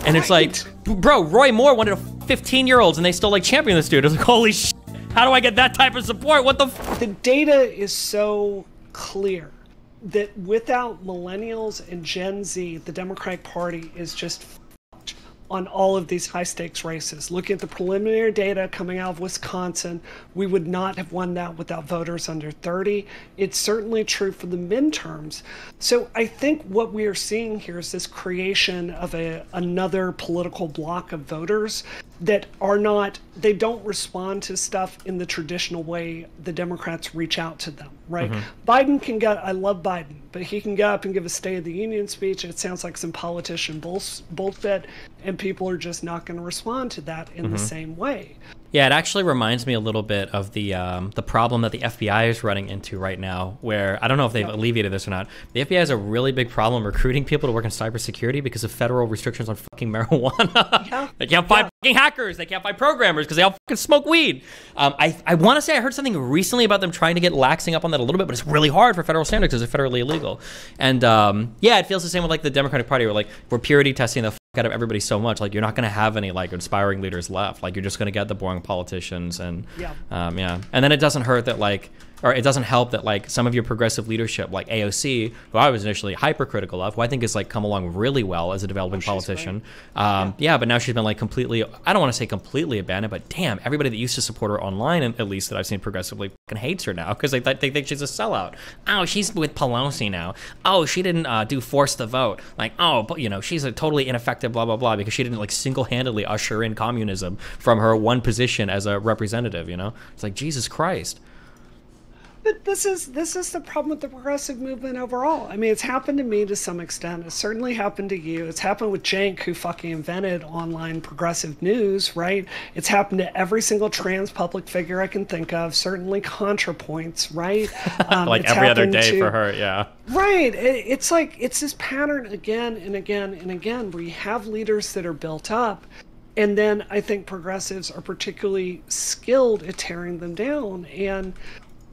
And it's like, bro, Roy Moore wanted 15-year-olds and they still like champion this dude. It's like, holy shit, how do I get that type of support? What the f? The data is so clear that without millennials and Gen Z, the Democratic Party is just fucked on all of these high stakes races. Looking at the preliminary data coming out of Wisconsin, we would not have won that without voters under 30. It's certainly true for the midterms. So I think what we are seeing here is this creation of another political bloc of voters that are not, they don't respond to stuff in the traditional way the Democrats reach out to them, right? Biden can get, I love Biden, but he can get up and give a State of the Union speech and it sounds like some politician bullshit, and people are just not going to respond to that in the same way. Yeah, it actually reminds me a little bit of the problem that the FBI is running into right now, where I don't know if they've alleviated this or not. The FBI has a really big problem recruiting people to work in cybersecurity because of federal restrictions on fucking marijuana. They can't find fucking hackers. They can't find programmers because they all fucking smoke weed. I want to say I heard something recently about them trying to get laxing up on that a little bit, but it's really hard for federal standards because they're federally illegal. And yeah, it feels the same with like the Democratic Party, where like we're purity testing the out of everybody so much. Like you're not going to have any like inspiring leaders left. Like you're just going to get the boring politicians. And yeah, and then it doesn't hurt that like, or it doesn't help that like some of your progressive leadership, like AOC, who I was initially hypercritical of, who I think has like come along really well as a developing politician. Yeah, but now she's been like completely, I don't want to say completely abandoned, but damn, everybody that used to support her online, at least that I've seen progressively, fucking hates her now because they think she's a sellout. Oh, she's with Pelosi now. Oh, she didn't do force the vote. Like, oh, but you know, she's a totally ineffective blah blah blah because she didn't like single-handedly usher in communism from her one position as a representative. You know, it's like Jesus Christ. But this is the problem with the progressive movement overall. I mean, it's happened to me to some extent. It's certainly happened to you. It's happened with Cenk, who fucking invented online progressive news, right? It's happened to every single trans public figure I can think of, certainly ContraPoints, right? Like every other day for her, yeah. Right. It's like, it's this pattern again and again and again where you have leaders that are built up, and then I think progressives are particularly skilled at tearing them down. And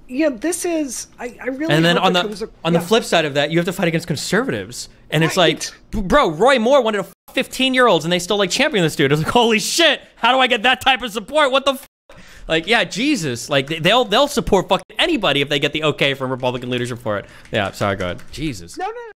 yeah, this is, I really. And then on the flip side of that, you have to fight against conservatives, and it's like, bro, Roy Moore wanted 15-year-olds, and they still like champion this dude. It's like, holy shit, how do I get that type of support? What the f? Like, yeah, Jesus, like they'll support fucking anybody if they get the okay from Republican leadership for it. Yeah, sorry, go ahead. Jesus. No.